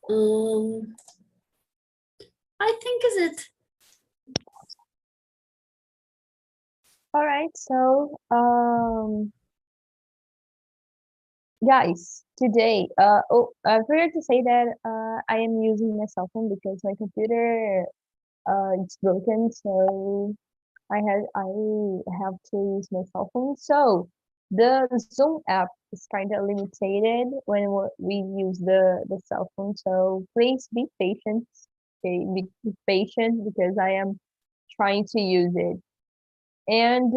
I think is it. All right, so guys, today, I forgot to say that I am using my cell phone because my computer it's broken, so I have to use my cell phone. So the Zoom app is kind of limited when we use the cell phone. So please be patient. Okay, be patient because I am trying to use it. And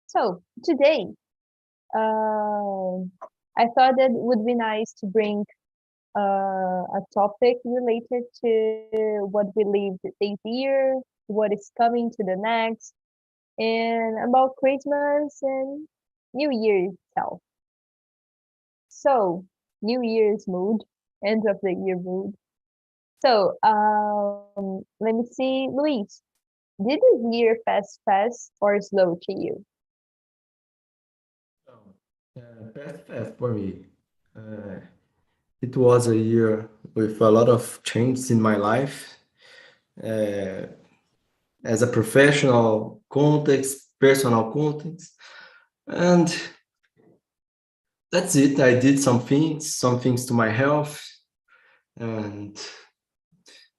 so today, I thought that it would be nice to bring a topic related to what we lived this year, what is coming to the next, and about Christmas and New Year itself. So, New Year's mood, end of the year mood. So, let me see, Luis, did this year pass fast or slow to you? Passed fast for me. It was a year with a lot of changes in my life, as a professional context, personal context, and that's it. I did some things to my health, and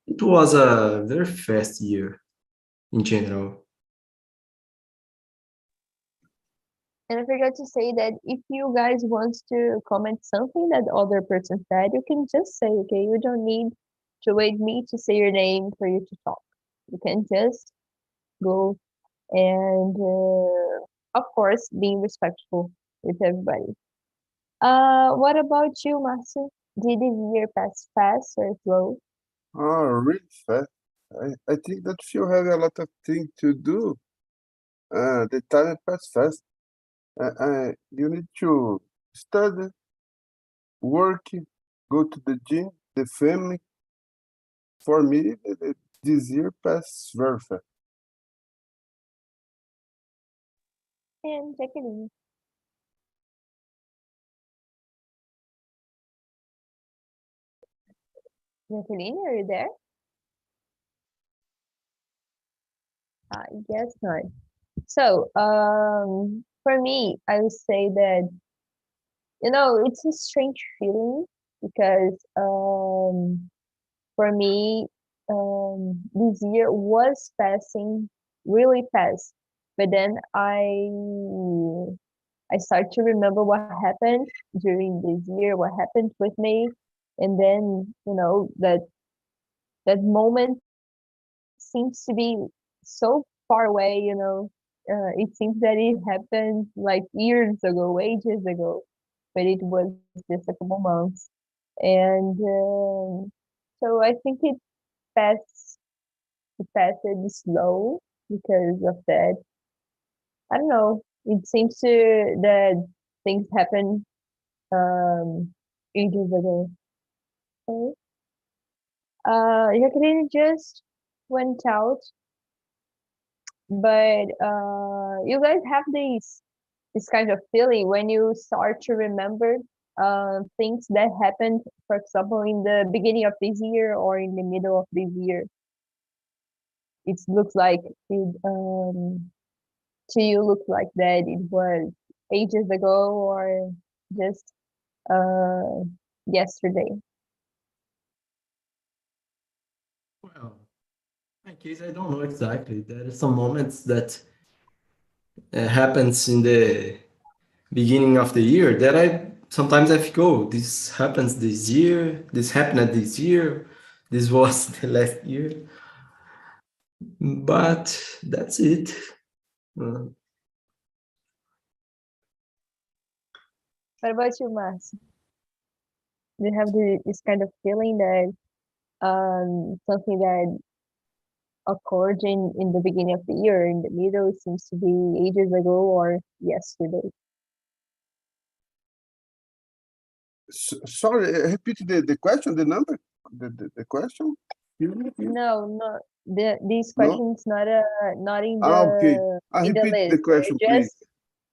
it was a very fast year in general. And I forgot to say that if you guys want to comment something that the other person said, you can just say, okay, you don't need to wait me to say your name for you to talk. You can just go and, of course, being respectful with everybody. What about you, Marcio? Did the year pass fast or slow? Oh, really fast. I think that if you have a lot of things to do, the time pass fast. You need to study, work, go to the gym, the family. For me, this year passed very fast. And Jacqueline. Jacqueline, are you there? I guess not. So, for me, I would say that, it's a strange feeling because, for me, this year was passing really fast. But then I start to remember what happened during this year, what happened with me, and then that moment seems to be so far away. It seems that it happened like years ago, ages ago, but it was just a couple months, and so I think passed it passed slow because of that. I don't know. It seems to that things happen ages ago. Okay. Jacqueline just went out, but you guys have this kind of feeling when you start to remember things that happened, for example, in the beginning of this year or in the middle of this year. It looks like it to you looks like that it was ages ago or just yesterday. Well, in my case, I don't know exactly. There are some moments that happens in the beginning of the year that I sometimes I think, oh, this happens this year, this happened this year, this was the last year, but that's it. Uh, What about you, Mas? Do you have this kind of feeling that something that occurred in the beginning of the year, in the middle, seems to be ages ago or yesterday? Sorry, repeat the question, the number, the question. No, no. These No? questions not in Okay. in the Repeat the list. question, please.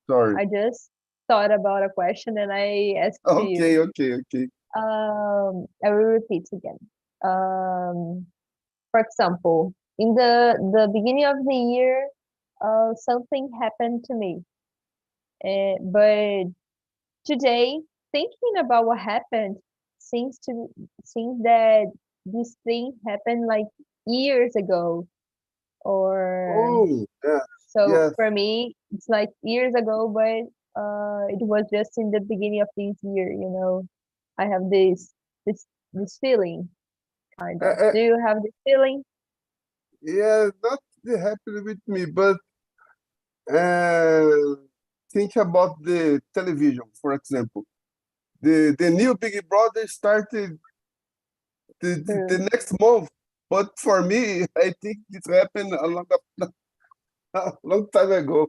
Sorry. I just thought about a question and I asked to you. Okay. I will repeat again. For example, in the beginning of the year, something happened to me. But today, thinking about what happened seems that this thing happened like years ago, or Oh, yeah, so yes. for me, it's like years ago, but it was just in the beginning of this year, you know. I have this feeling, kind of. Uh, uh, Do you have this feeling? yeah, not happened with me, but uh, think about the television, for example. The new Big Brother started the True. next month, but for me, I think it happened a long time ago.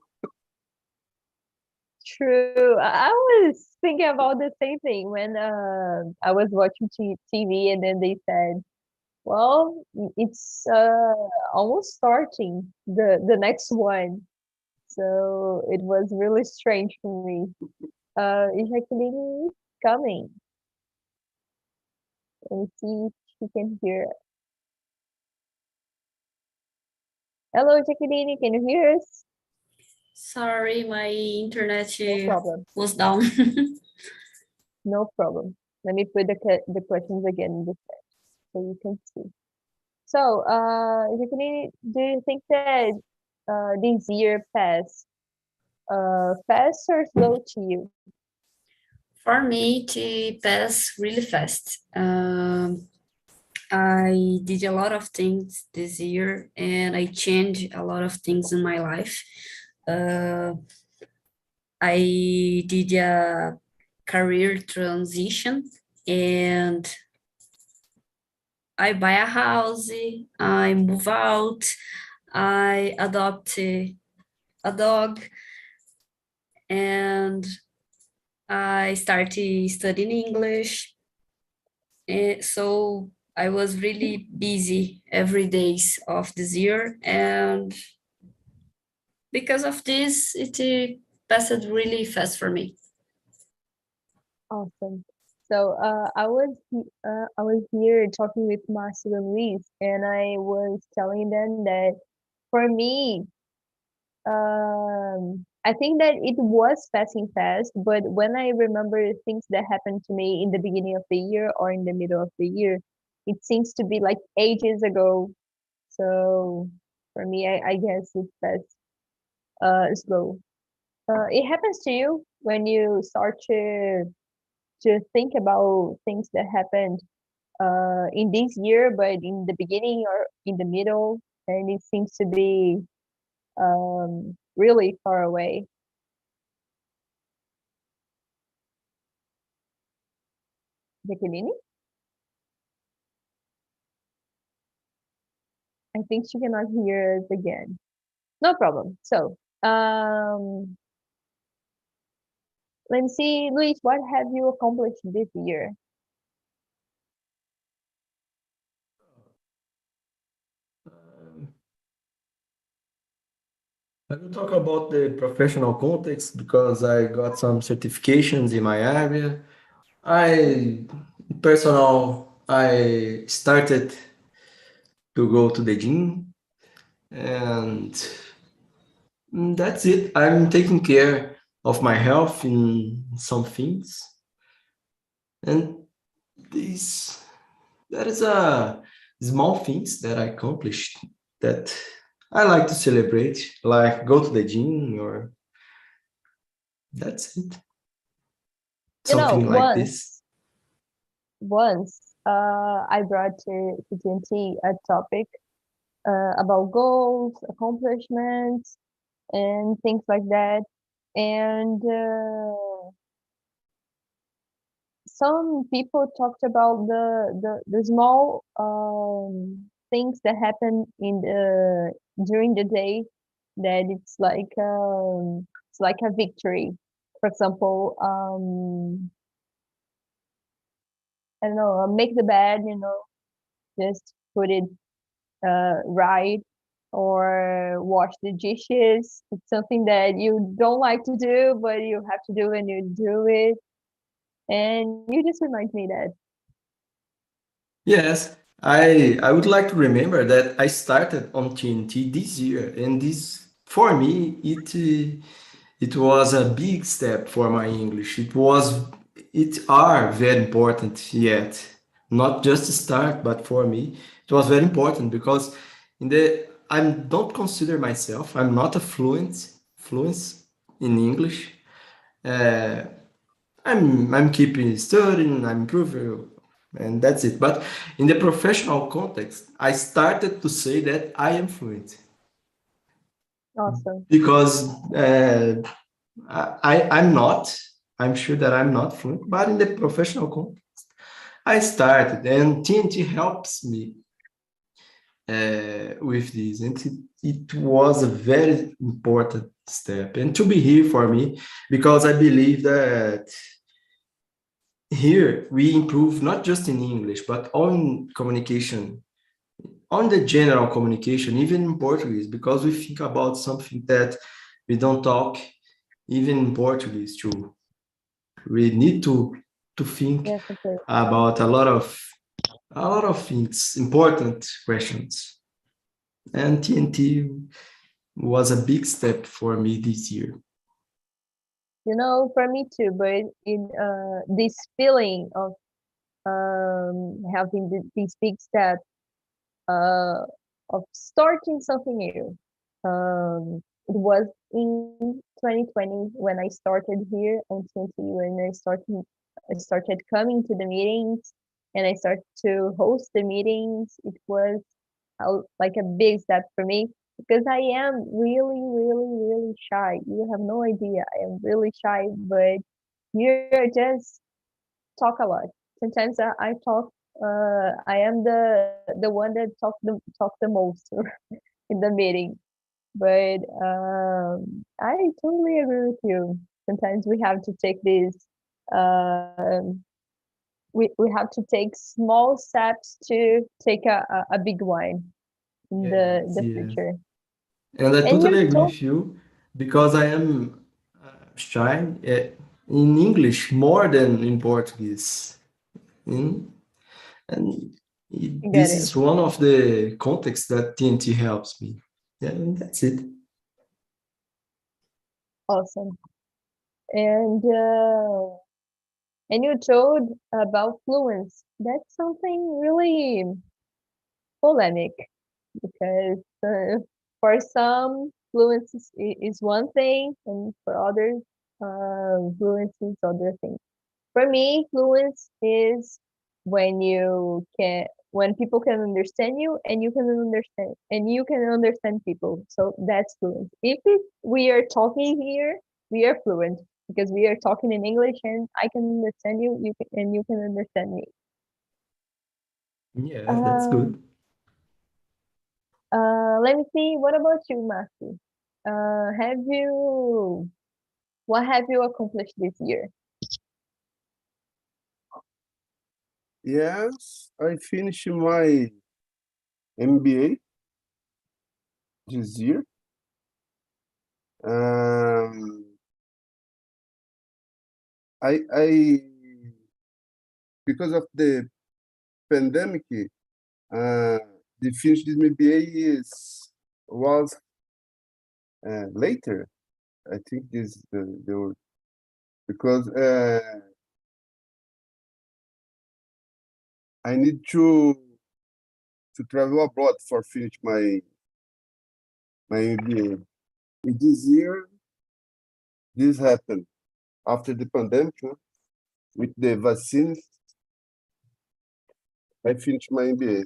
True. I was thinking about the same thing when I was watching TV, and then they said, "Well, it's almost starting the next one." So it was really strange for me. Jacqueline is coming. Let me see if she can hear. Hello, Jacqueline, can you hear us? Sorry, my internet No problem. was down. No problem. Let me put the questions again in the chat so you can see. So, Jacqueline, do you think that this year passed fast or slow to you? For me, to pass really fast. I did a lot of things this year, and I changed a lot of things in my life. Uh, I did a career transition, and I buy a house, I move out, I adopt a dog, and I started studying English. And so I was really busy every days of this year, and because of this, it passed really fast for me. Awesome. So, I was here talking with Marcel and Luis, and I was telling them that for me, I think that it was passing fast, but when I remember things that happened to me in the beginning of the year or in the middle of the year, it seems to be like ages ago. So for me, I guess it's passed slow. It happens to you when you start to think about things that happened in this year, but in the beginning or in the middle, and it seems to be really far away. Jacqueline? I think she cannot hear us again. No problem. So, let me see, Luis, what have you accomplished this year? Um, I will talk about the professional context because I got some certifications in my area. I started to go to the gym, and that's it. I'm taking care of my health in some things, and this that is a small things that I accomplished that I like to celebrate, like go to the gym, or that's it. You know, Something like this. once I brought to TNT a topic about goals, accomplishments, and things like that. And some people talked about the small things that happen in the during the day, that it's like a victory. For example, I don't know, make the bed, you know, just put it right, or wash the dishes. It's something that you don't like to do, but you have to do and you do it. And you just remind me that. Yes, I would like to remember that I started on TNT this year, and this for me it was a big step for my English. It are very important yet, not just to start, but for me it was very important because I don't consider myself, I'm not a fluent in English. Uh, I'm keeping studying, I'm improving, and that's it. But in the professional context, I started to say that I am fluent Awesome. because I'm not. I'm sure that I'm not fluent, but in the professional context, I started, and TNT helps me with this, and it was a very important step, and to be here for me because I believe that here we improve not just in English, but on communication, on the general communication, even in Portuguese, because we think about something that we don't talk even in Portuguese too. We need to think Yes, okay. about a lot of things, important questions. And TNT was a big step for me this year. For me too, but in this feeling of having this big step uh, of starting something new. It was in 2020 when I started here on TNT, when I started coming to the meetings and I started to host the meetings. It was like a big step for me because I am really, really, really shy. You have no idea. I am really shy, but here just talk a lot. Sometimes I talk. I am the one that talk the most in the meeting. But I totally agree with you. Sometimes we have to take this. Um, we have to take small steps to take a big one in Yes, the yes. future. And I And you totally agree told with you because I am shy in English more than in Portuguese. In, and get this it. is one of the contexts that TNT helps me. Yeah, and that's it. Awesome. And you told about fluence. That's something really polemic because for some fluence is one thing and for others fluence is other thing. For me, fluence is when people can understand you and you can understand people. So that's fluent. If we are talking here, we are fluent because we are talking in English and I can understand you, and you can understand me. Yeah, that's Uh, good. Let me see. What about you, Matthew? Have you what have you accomplished this year? Yes, I finished my MBA this year. Um, I because of the pandemic, uh, the finish this MBA was later. I think this the word because I need to travel abroad for finish my MBA. This year, this happened after the pandemic, with the vaccine. I finished my MBA.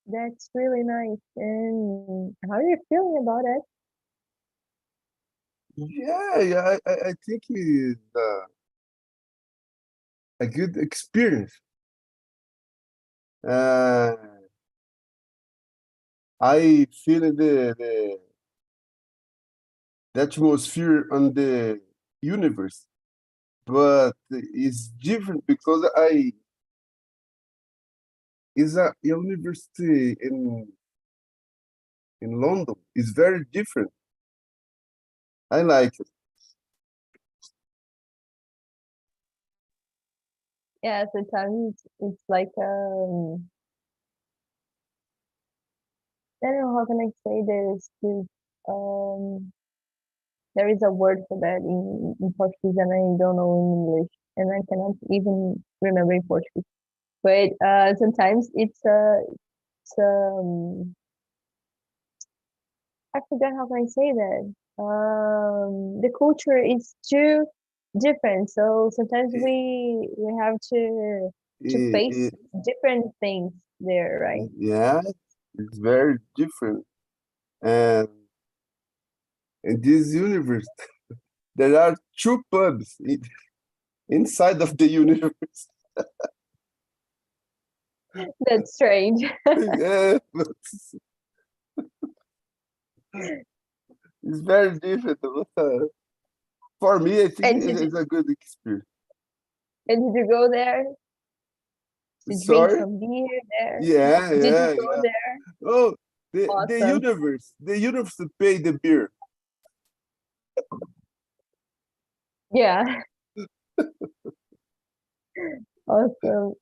That's really nice. And how are you feeling about it? Yeah, I think it's a good experience. Uh, I feel the atmosphere on the universe, but it's different because I is a university in London. It's very different. I like it. Yeah, sometimes it's like I don't know how can I say this. There is a word for that in Portuguese and I don't know in English and I cannot even remember in Portuguese. But sometimes it's I forgot how can I say that. The culture is too different, so sometimes I- we have to I- face different things there, right? yeah, it's very different. And in this universe, there are two pubs inside of the universe. That's strange. Yeah, but it's very different. But, for me, I think And it's a good experience. did you go there to drink Sorry? some beer there? Yeah, Did you yeah, go yeah. there? Oh, Awesome. the universe pay the beer. Yeah, awesome.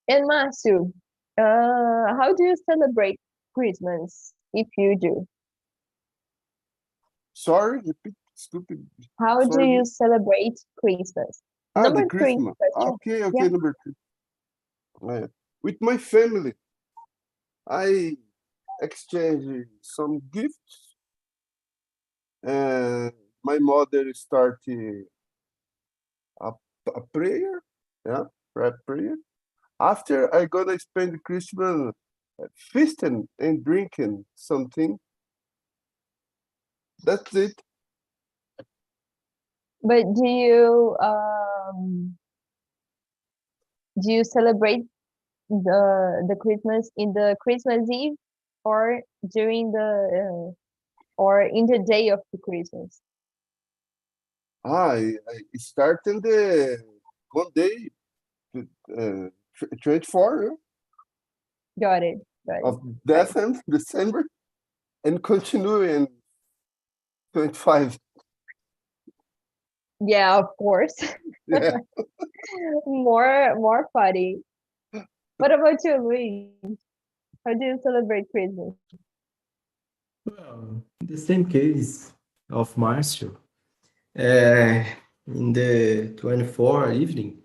And Masu, how do you celebrate Christmas if you do? Sorry, repeat, stupid. How do Sorry. you celebrate Christmas? Ah, the Number three Christmas. question. Okay, Yeah. okay, number 2. With my family, I exchange some gifts, and my mother started a, a prayer, yeah, prayer. After I gonna spend Christmas feasting and drinking something. That's it. But do you celebrate the Christmas in the Christmas Eve or during the or in the day of the Christmas? I started the one day, uh, 24 Got it. Got it. of December, December, and continue in 25. Yeah, of course. Yeah. More funny. What about you, Luis? How do you celebrate Christmas? Well, in the same case of Marcio, uh, in the 24 evening,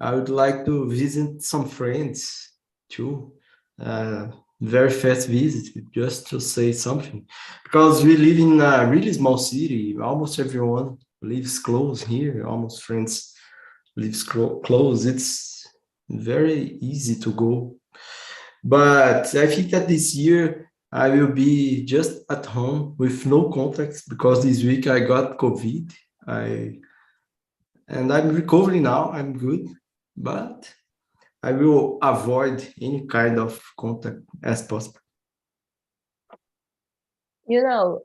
I would like to visit some friends too. Very fast visit, just to say something. Because we live in a really small city, almost everyone lives close here, almost friends lives close. It's very easy to go. But I think that this year I will be just at home with no contacts because this week I got COVID. And I'm recovering now. I'm good, but I will avoid any kind of contact as possible. You know,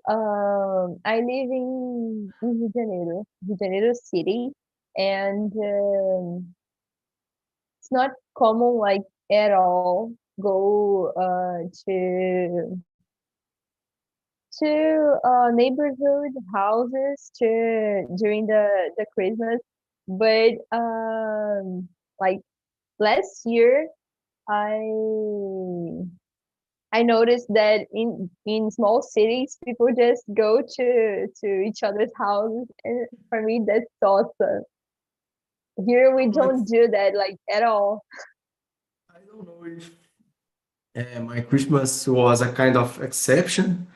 I live in Rio de Janeiro city, and it's not common like at all go to neighborhood houses to during the Christmas, but like last year I I noticed that in small cities people just go to each other's houses, and for me that's awesome. Here we don't do that like at all. I don't know if my Christmas was a kind of exception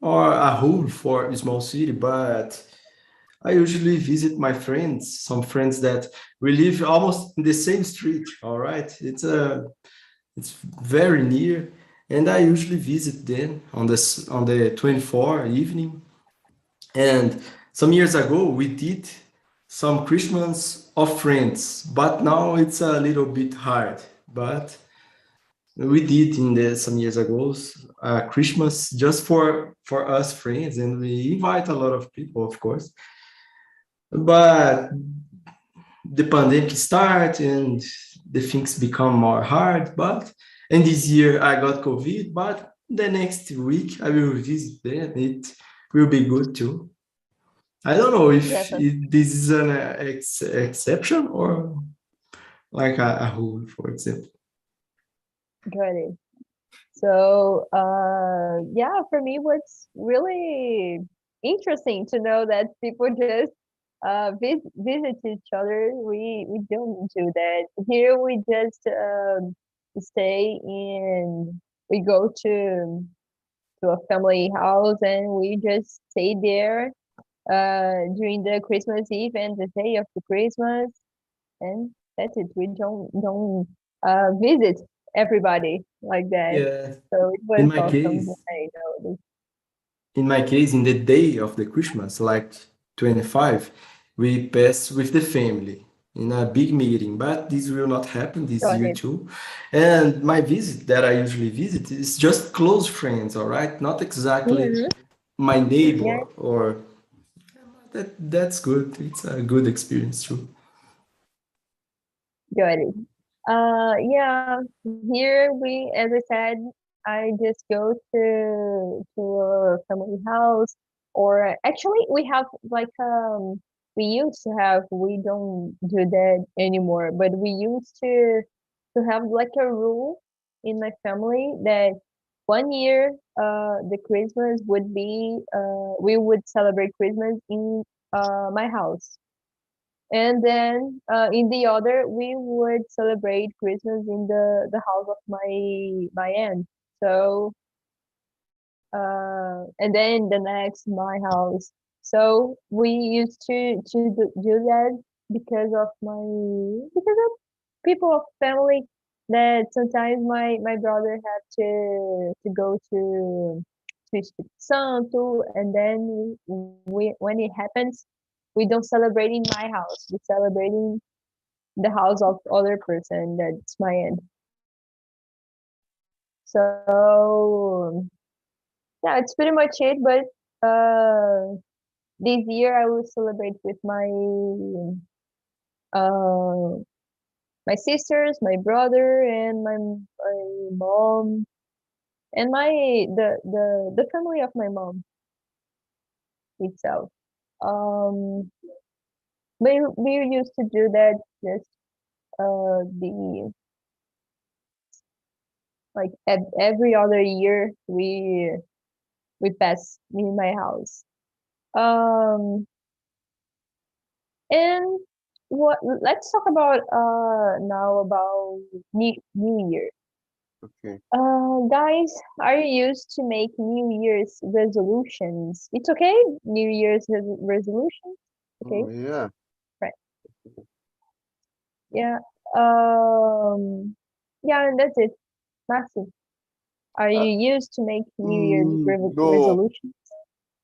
or a rule for a small city, but I usually visit my friends, some friends that we live almost in the same street. All right, it's very near, and I usually visit them on the 24 evening. And some years ago, we did some Christmas of friends, but now it's a little bit hard. But we did in the some years ago Christmas just for us friends, and we invite a lot of people, of course. But the pandemic start and the things become more hard. But and this year I got COVID, but the next week I will visit them. It will be good too. I don't know if Yes, this is an exception or like a rule, for example. got it. So, yeah, for me, what's really interesting to know that people just visit each other. We don't do that. Here we just stay and we go to a family house and we just stay there during the Christmas Eve and the day of the Christmas, and that's it. We don't visit everybody like that. Yeah. So it In was my awesome when case, I know this. in the day of the Christmas, like 25, we pass with the family in a big meeting, but this will not happen this Got year it. too. And my visit that I usually visit is just close friends, all right? Not exactly Mhm. my Yeah, neighbor or that's good. It's a good experience too. got it. Yeah, here we, as I said, I just go to a family house, or actually we have like we used to have, we don't do that anymore, but we used to have like a rule in my family that one year the Christmas would be we would celebrate Christmas in my house. And then in the other, we would celebrate Christmas in the house of my aunt. So and then the next my house. So we used to do that because of because of people of family, that sometimes my brother had to go to Espírito Santo, and then we when it happens, we don't celebrate in my house. We celebrate in the house of other person that's my aunt. So yeah, it's pretty much it. But this year I will celebrate with uh my sisters, my brother, and my mom, and the family of my mom itself. Um, we used to do that just the like every other year we pass in my house. Um, and what? Let's talk about now about New Year. Okay. Guys, are you used to make New Year's resolutions? It's okay, New Year's resolutions. Okay, Oh, yeah. right. Yeah. Um. Yeah, and that's it. Massive. Are Uh, you used to make New Year's no, resolutions?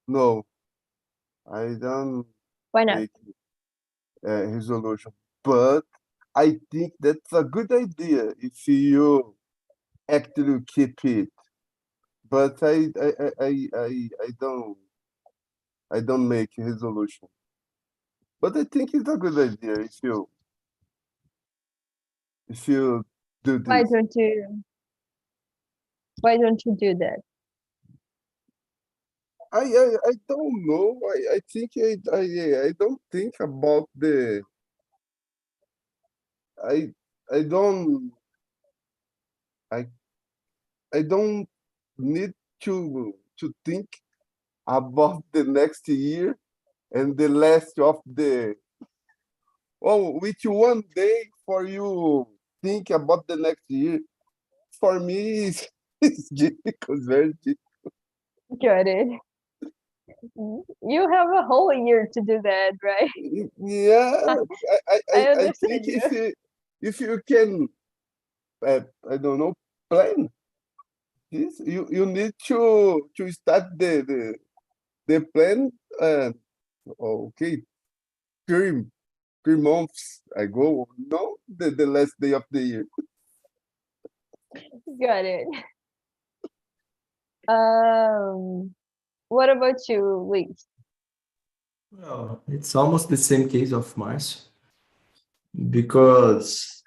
no, I don't Why not? make resolution, but I think that's a good idea if you actually keep it. But I don't make resolution. But I think it's a good idea if you do Why this. don't you? Why don't you do that? I don't know. I think I don't think about the I I don't I I don't need to think about the next year and the last of the which one day for you think about the next year. For me it's difficult, very difficult. Got it. You have a whole year to do that, right? Yeah, I I think understand you. if you can I don't know, plan this, you need to start the plan okay, three 3 months ago, no, the last day of the year. Got it. Um, what about you, Luis? Well, it's almost the same case of Mars because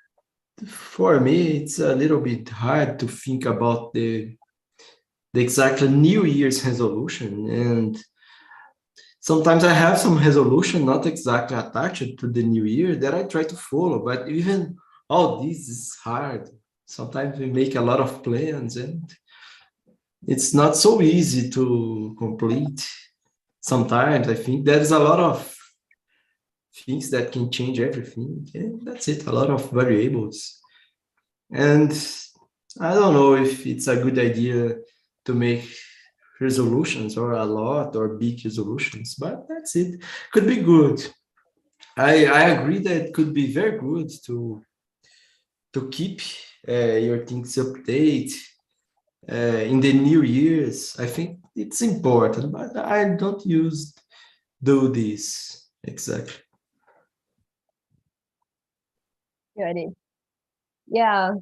for me it's a little bit hard to think about the exact New Year's resolution, and sometimes I have some resolution, not exactly attached to the new year, that I try to follow, but even all this is hard. Sometimes we make a lot of plans and it's not so easy to complete. Sometimes I think there's a lot of things that can change everything. And that's it, a lot of variables. And I don't know if it's a good idea to make resolutions or a lot or big resolutions, but that's it. Could be good. I agree that it could be very good to keep your things update in the new years. I think it's important, but I don't do this exactly. Got it. Yeah,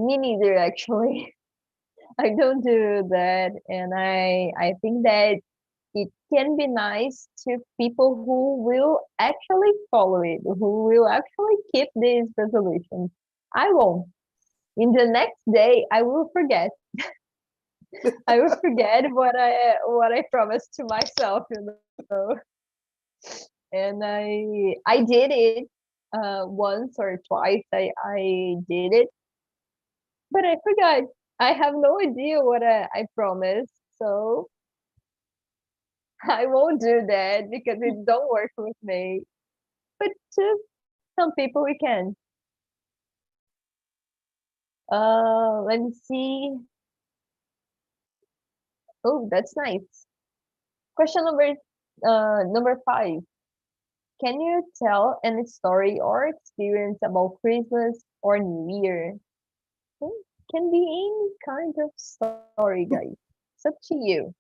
me neither actually. I don't do that, and I think that it can be nice to people who will actually follow it, who will actually keep these resolutions. I won't. In the next day, I will forget. I will forget what I promised to myself, know. And I did it once or twice. I did it, but I forgot. I have no idea what I promised, so I won't do that because it don't work with me. But to some people we can. Let me see. Oh, that's nice. Question number 5. Can you tell any story or experience about Christmas or New Year? Can be any kind of story, guys. It's up to you.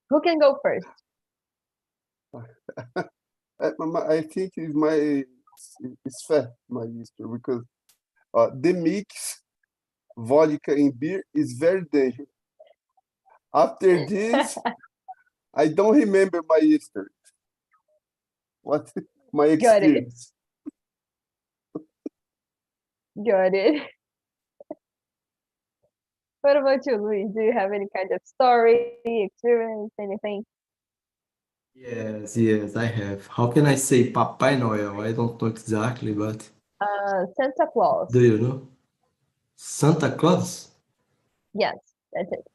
Who can go first? I think it's fair, my history, because the mix vodka and beer is very dangerous. After this, I don't remember my history. What my Got it. experience? Got it. What about you, Luis? Do you have any kind of story, experience, anything? Yes, I have. How can I say Papai Noel? I don't know exactly, but Santa Claus. do you know? Santa Claus? Yes, that's it.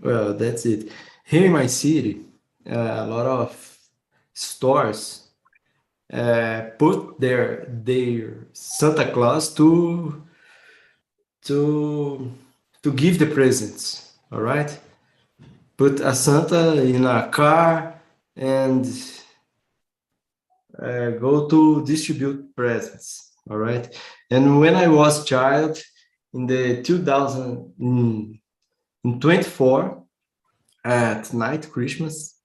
Well, that's it. Here in my city, a lot of stores put their Santa Claus to give the presents. All right, put a Santa in a car and go to distribute presents. All right, and when I was child in the 2024 at night Christmas,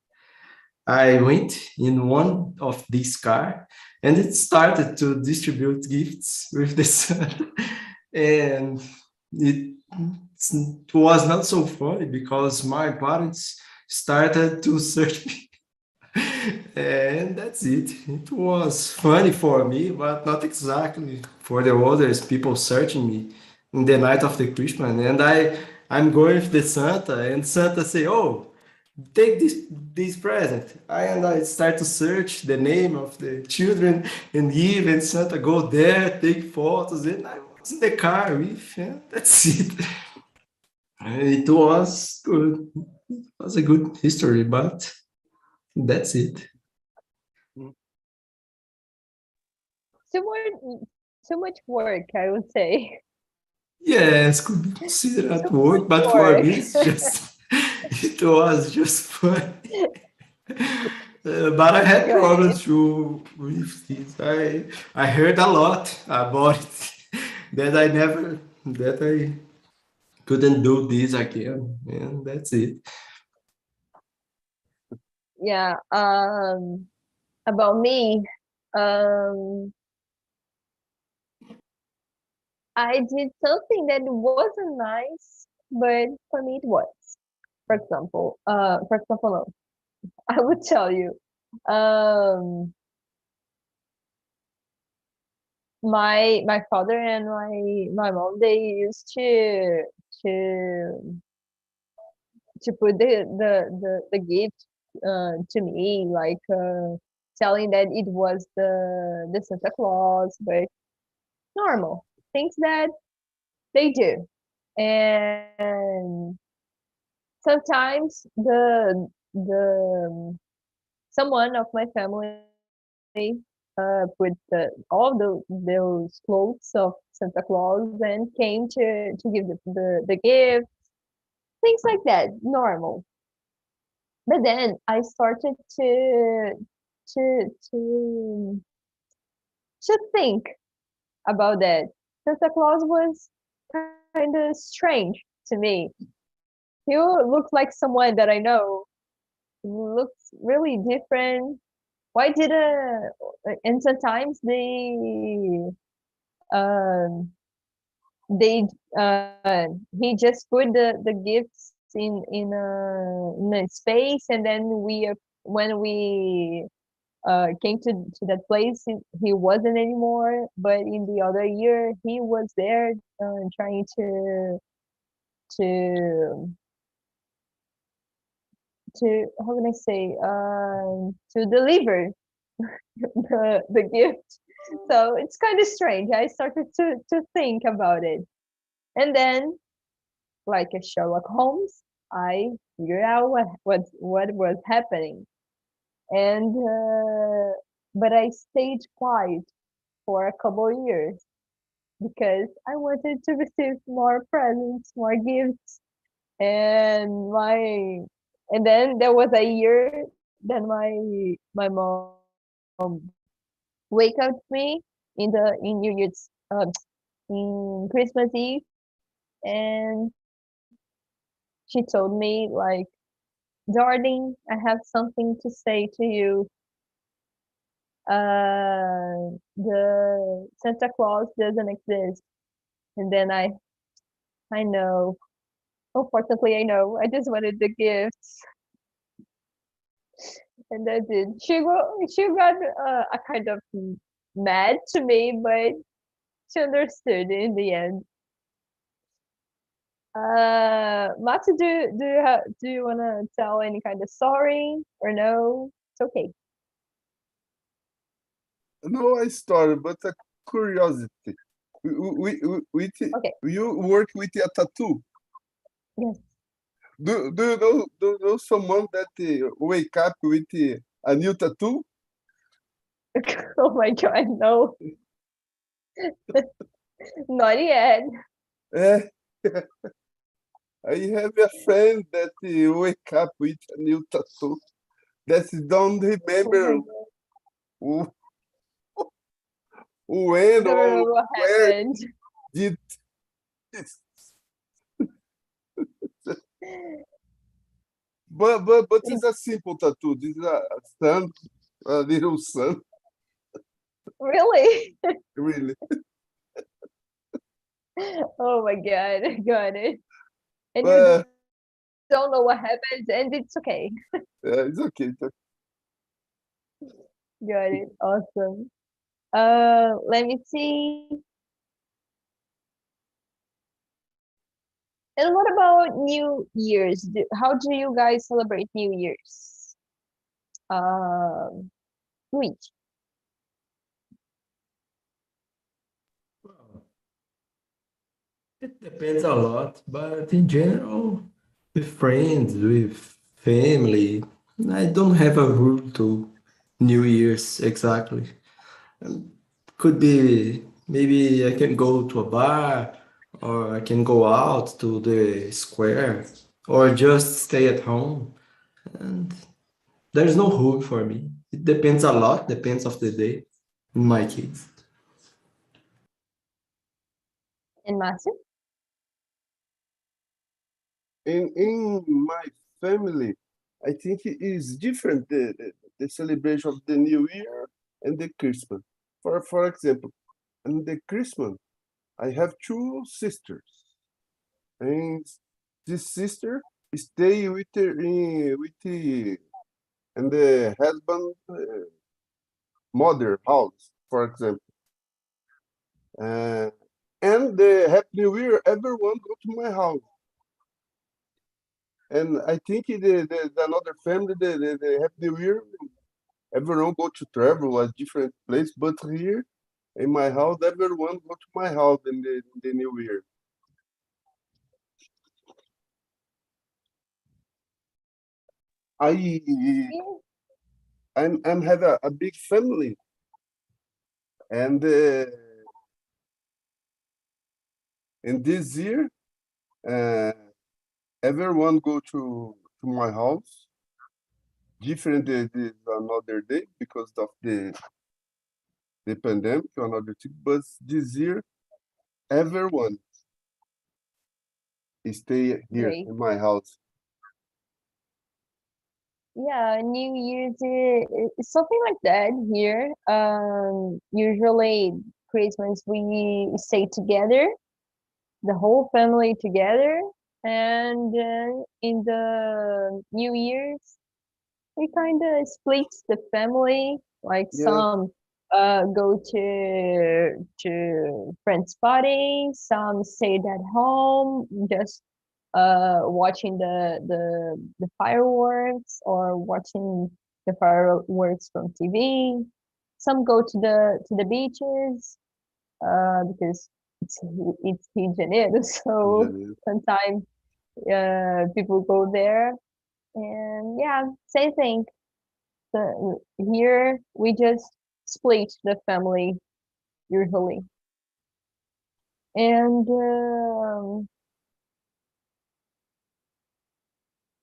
I went in one of these car and it started to distribute gifts with the sun. And it was not so funny because my parents started to search me. And that's it. It was funny for me, but not exactly for the others, people searching me in the night of the Christmas. And I'm going with the Santa, and Santa say, "Oh, take this present." I start to search the name of the children and give, and Santa go there, take photos, and I was in the car with, yeah, that's it. It was good. It was a good history, but that's it. Too much, too much work, I would say. Yes, could be considered at Too work, much but for work. me, it's just it was just fun. But I had Got it. problems too with this. I heard a lot about it that I couldn't do this again, and that's it. Yeah. About me, um, I did something that wasn't nice, but for me it was. No, I would tell you. Um, my father and my mom, they used to to put the gift to me, like telling that it was the Santa Claus, but normal things that they do. And sometimes the someone of my family put those clothes of Santa Claus and came to give the gift, things like that, normal. But then I started to to to think about that. Santa Claus was kind of strange to me. He looks like someone that I know. He looks really different. Why did and sometimes um they he just put the gifts in a space, and then when we came to that place, he wasn't anymore. But in the other year, he was there, trying to how can I say, to deliver the gift. So it's kind of strange. I started to think about it, and then, like a Sherlock Holmes, I figured out what was happening. And but I stayed quiet for a couple of years because I wanted to receive more presents, more gifts, and my and then there was a year that my mom wake up me in New Year's, in Christmas Eve, and she told me, like, darling, I have something to say to you. The Santa Claus doesn't exist. And then I know. Unfortunately, I know. I just wanted the gifts, and that's it. She got a kind of mad to me, but she understood in the end. Matsu, do you wanna tell any kind of story or no? It's okay. No, I started, but a curiosity. Okay. You work with a tattoo. Yes. Do you know someone that wake up with a new tattoo? Oh my God, no, not yet. Eh, I have a friend that wake up with a new tattoo that don't Oh remember my God. who- when Don't or remember what where happened. did this. But it's a simple tattoo. This is a sun, a little sun, Really? really. Oh my God, got it. And you But don't know what happened, and it's okay. it's okay. It's okay. Got it. Awesome. Let me see. And what about New Year's? How do you guys celebrate New Year's? Luigi. Well, it depends a lot, but in general, with friends, with family, I don't have a rule to New Year's exactly. Could be maybe I can go to a bar, or I can go out to the square, or just stay at home. And there's no rule for me. It depends a lot, depends of the day, in my case. And Matsu? In my family, I think it is different the celebration of the New Year and the Christmas. For example, in the Christmas, I have two sisters, and this sister stay with the and the husband mother house, for example. Uh, and the Happy New Year, everyone go to my house. And I think the another family, the Happy New Year, everyone go to travel a different place, but here in my house, everyone go to my house in the New Year. Yeah. I'm have a big family, and in this year, uh, everyone go to my house. Different the another day because of the pandemic, another thing. But this year, everyone stay here Great. in my house. Yeah, New Year's is something like that here. Usually Christmas we stay together, the whole family together, and in the New Year's we kind of split the family. Like Yeah, some go to friends' party, some stayed at home, just watching the fireworks or watching the fireworks from TV. Some go to the beaches because it's Rio de Janeiro, so Janeiro. sometimes people go there. And yeah, same thing. Here we just split the family usually. And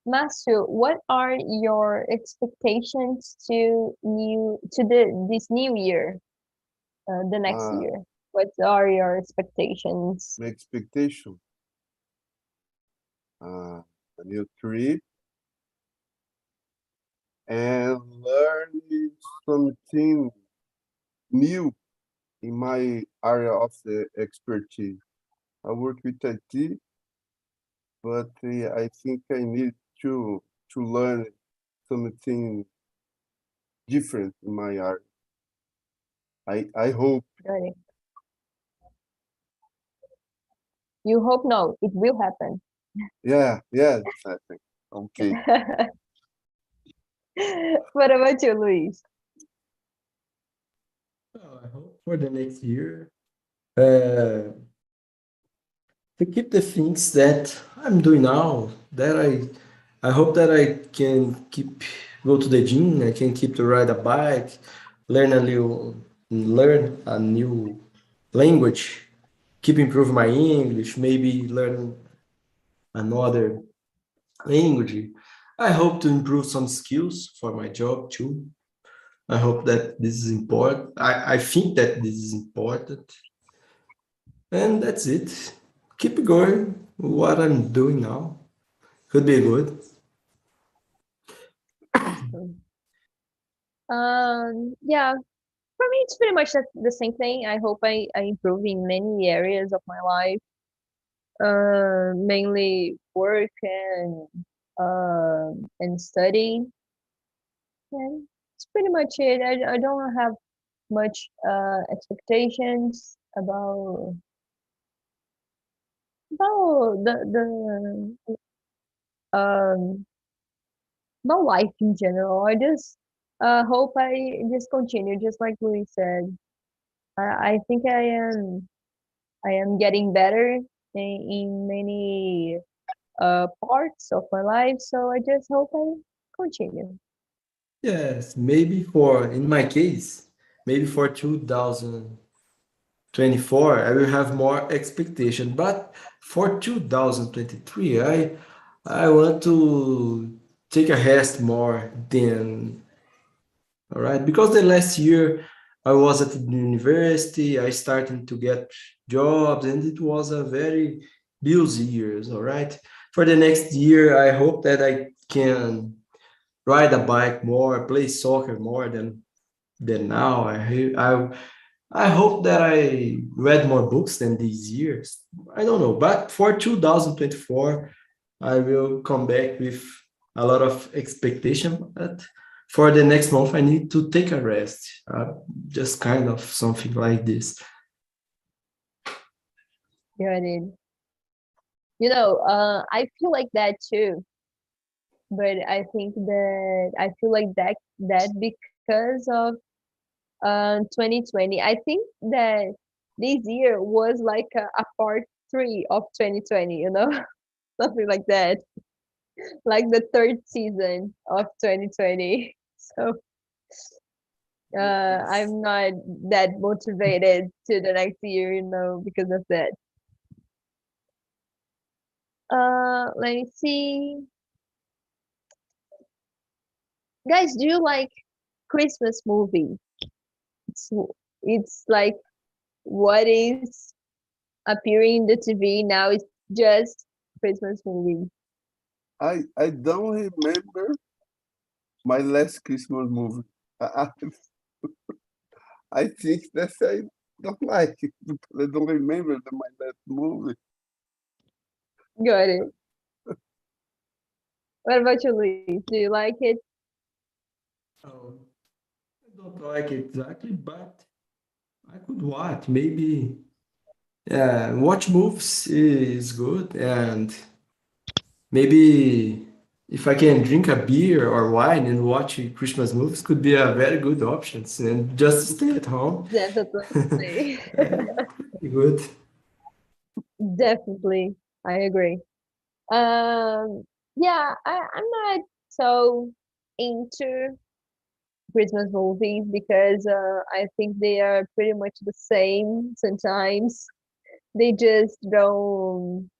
Matthew, what are your expectations to this new year, the next Uh, year? What are your expectations? my expectation, a new trip and learning something new in my area of the expertise. I work with IT, but I think I need to learn something different in my area. I hope. Got it. You hope no, it will happen. Yeah, it's happening. Okay. What about you, Luis? Well, I hope for the next year to keep the things that I'm doing now. That I hope that I can keep go to the gym. I can keep to ride a bike, learn a new language, keep improving my English, maybe learn another language. I hope to improve some skills for my job too. I hope that this is important. I think that this is important. And that's it. Keep going. What I'm doing now could be good. Awesome. Yeah, for me, it's pretty much the same thing. I hope I improve in many areas of my life, mainly work and study. And it's pretty much it. I don't have much expectations about um about life in general. I just hope I just continue, just like Louis said. I think I am getting better in many parts of my life, so I just hope I continue. Yes, in my case, maybe for 2024, I will have more expectation. But for 2023, I want to take a rest more than all right, because the last year I was at the university, I started to get jobs, and it was a very busy years. All right, for the next year, I hope that I can ride a bike more, play soccer more than now. I hope that I read more books than these years. I don't know, but for 2024, I will come back with a lot of expectation. But for the next month, I need to take a rest. Just kind of something like this. Got it. I feel like that too. but I think that I feel like that because of 2020. I think that this year was like a part three of 2020, you know, something like that, like the third season of 2020. So Yes. I'm not that motivated to the next year, you know, because of that. Let me see. Guys, do you like Christmas movie? It's it's like what is appearing in the TV now is just Christmas movie. I don't remember my last Christmas movie. I think that I don't like it because I don't remember my last movie. Got it. What about you, Luis? Do you like it? Oh, I don't like it exactly, but I could watch. Maybe, yeah, watch movies is good, and maybe if I can drink a beer or wine and watch Christmas movies could be a very good option. And just stay at home. Definitely. Pretty good. Definitely. I agree. Um, yeah, I'm not so into Christmas movies because I think they are pretty much the same sometimes. They just don't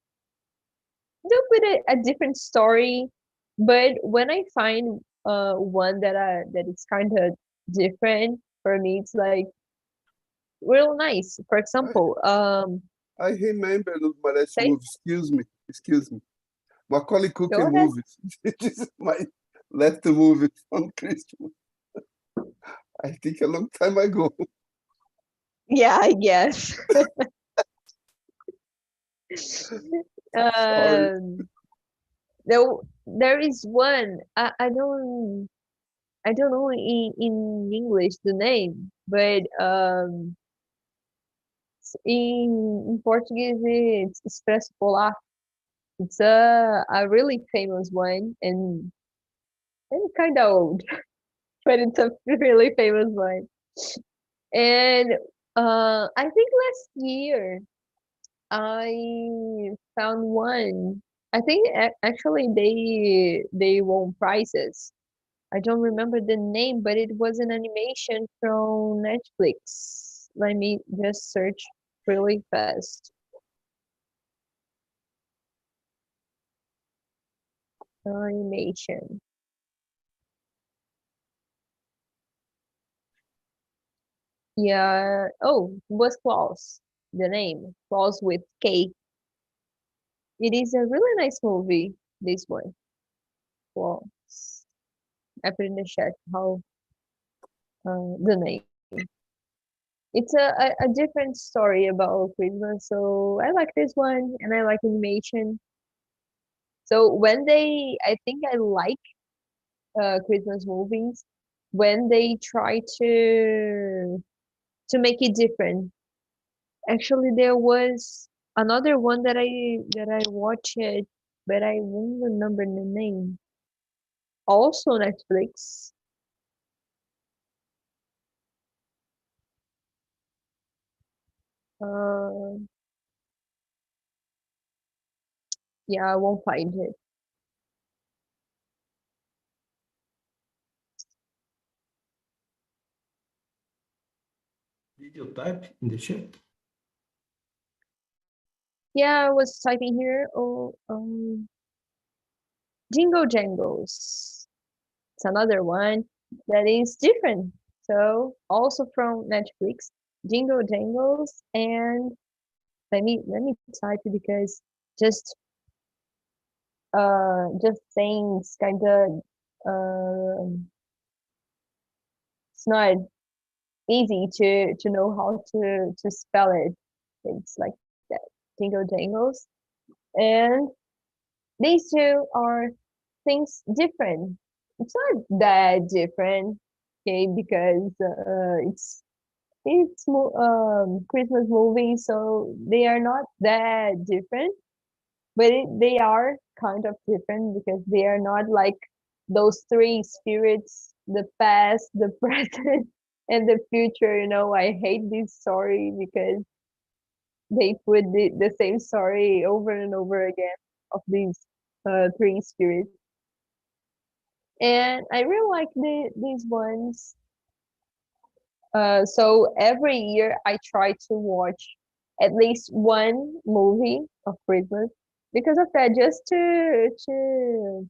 put a different story. But when I find one that is kind of different for me, it's like real nice. For I, example, I remember my last say, movie. Excuse me. Macaulay go Culkin ahead. movies. This is my last movie on Christmas. I think a long time ago. Yeah, I guess. Sorry. um, there is one. I don't know in English the name, but in Portuguese it's Expresso Polar. It's a really famous one and kind of old, but it's a really famous one. And I think last year I found one. I think actually they won prizes. I don't remember the name, but it was an animation from Netflix. Let me just search really fast. Animation. Yeah. Oh, it was Claus. The name Claus with K. It is a really nice movie. This one. Claus. I put in the chat how the name. It's a different story about Christmas, so I like this one, and I like animation. So when they, I think I like Christmas movies when they try to make it different. Actually, there was another one that I watched it, but I won't remember the name. Also Netflix. Uh, yeah, I won't find it. Did you type in the chat? Yeah, I was typing here. Oh, Jingle Jangles. It's another one that is different. So also from Netflix, Jingle Jangles, and let me type it because just just saying it's kind of it's not easy to know how to spell it. It's like that, Jingle Jangles, and these two are things different. It's not that different, okay, because Christmas movie, so they are not that different. but they are kind of different because they are not like those three spirits: the past, the present, and the future. I hate this story because they put the same story over and over again of these three spirits. And I really like these ones. So every year I try to watch at least one movie of Christmas because of that, just to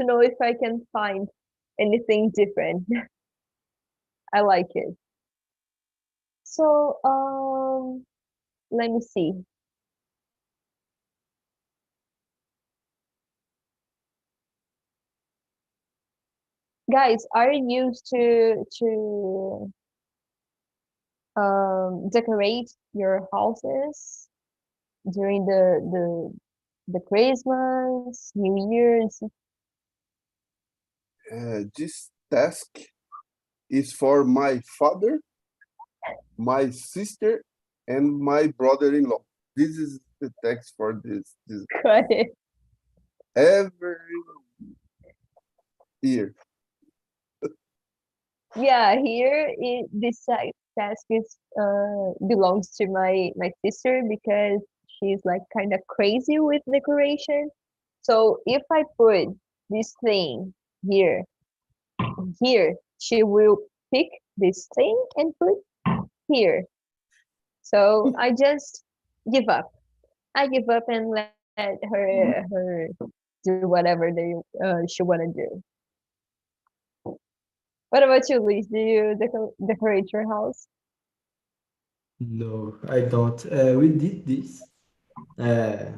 know if I can find anything different. I like it. So let me see. Guys, are you used to decorate your houses during the Christmas, New Year's? This task is for my father, my sister, and my brother-in-law. This is the text for this Got it. every year. Yeah, here this task is belongs to my sister because she's like kind of crazy with decoration. So if I put this thing here, she will pick this thing and put here. So I just give up. I give up and let her do whatever she wanna do. What about you, Luis? Do you decorate your house? No, I don't. We did this uh,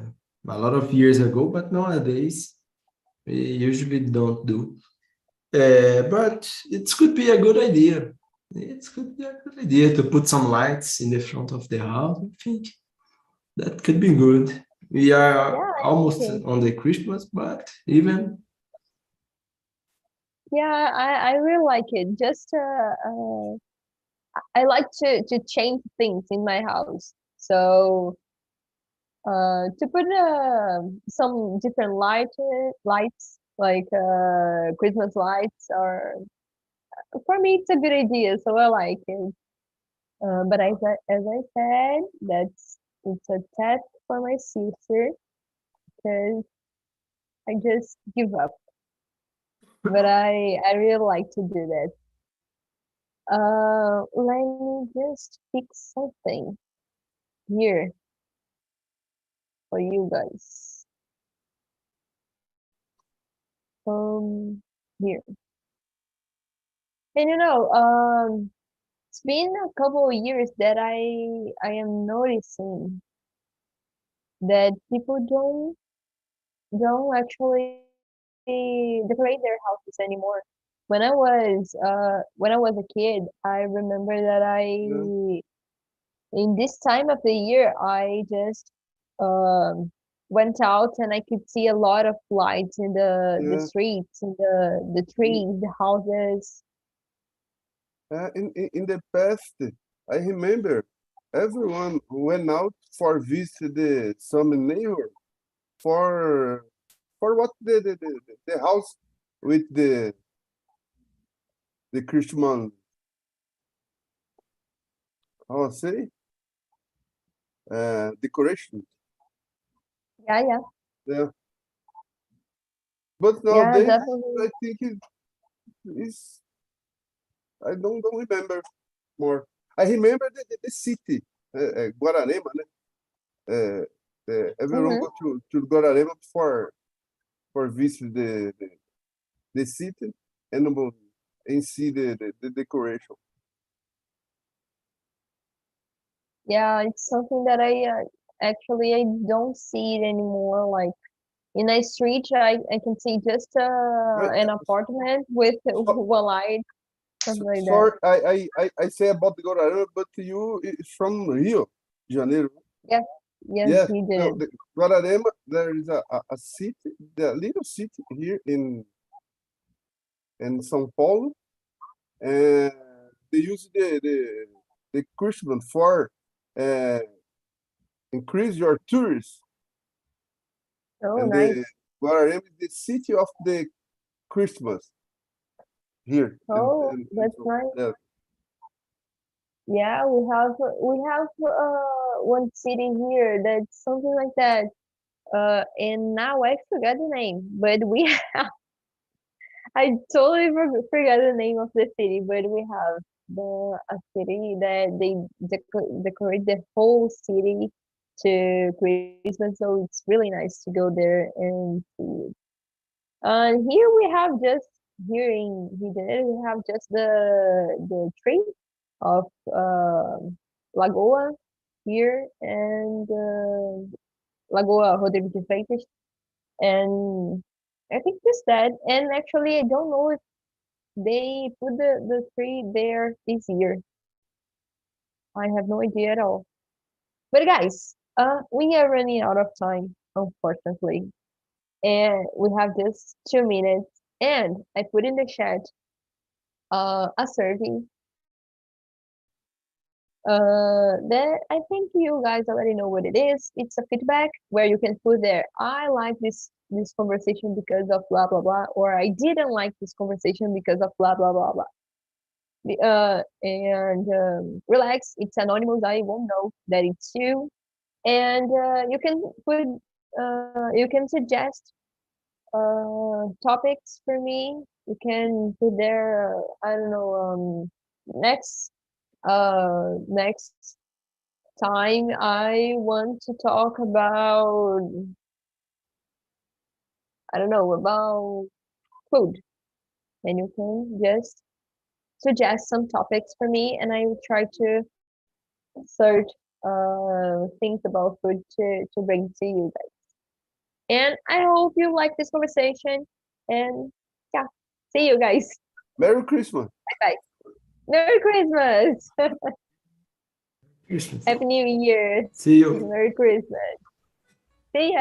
a lot of years ago, but nowadays we usually don't do. But it could be a good idea. It could be a good idea to put some lights in the front of the house. I think that could be good. We are Yeah, almost okay. on the Christmas, but even Yeah, I really like it. Just I like to change things in my house. So to put some different lights like Christmas lights, or for me it's a good idea. So I like it. But as I said, it's a task for my sister because I just give up. But I really like to do that. Let me just pick something here for you guys. Um, Here. And it's been a couple of years that I am noticing that people don't actually decorate their houses anymore. When I was a kid, I remember that Yeah. in this time of the year I just um went out and I could see a lot of lights in the Yeah. streets, in the trees, the houses. In the past, I remember everyone went out for visit some neighbor for what the house with the Christmas, how I say, decoration. Yeah, yeah, Yeah, but yeah, nowadays definitely. I think it is, I don't remember more. I remember the city, Guararema, né? Everyone Mm-hmm. go to Guararema for visit the city and see the decoration. Yeah, it's something that actually I don't see it anymore. Like in a street, I can see just Right? an apartment with So, one light, something like that. sorry, I say about the Guararema, but you is from Rio de Janeiro. Yeah, yes, Yes, you no, did. the Guararema, there is a city, the little city here in São Paulo, and they use the Christmas for uh, increase your tourists. Oh, And nice. the Guararema is the city of the Christmas here. Oh, that's nice. Yeah. Yeah, we have one city here that's something like that. And now I forgot the name, but we I totally forgot the name of the city, but we have a city that they decorate the whole city to Christmas, so it's really nice to go there and see it. Here we have just here in Janeiro, we have just the tree of Lagoa here and Lagoa Rodrigo de Freitas, and I think just that. And actually, I don't know if they put the tree there this year. I have no idea at all. But guys, we are running out of time, unfortunately, and we have just 2 minutes. And I put in the chat a survey that I think you guys already know what it is. It's a feedback where you can put there, I like this conversation because of blah blah blah, or I didn't like this conversation because of blah blah blah blah. And relax, it's anonymous. I won't know that it's you. And you can put, you can suggest topics for me. You can put there, I don't know, next time I want to talk about, I don't know, about food. And you can just suggest some topics for me, and I will try to search things about food to bring to you guys. And I hope you like this conversation. And yeah, see you guys. Merry Christmas. Bye bye. Merry Christmas. Christmas. Happy New Year. See you. Merry Christmas. See ya.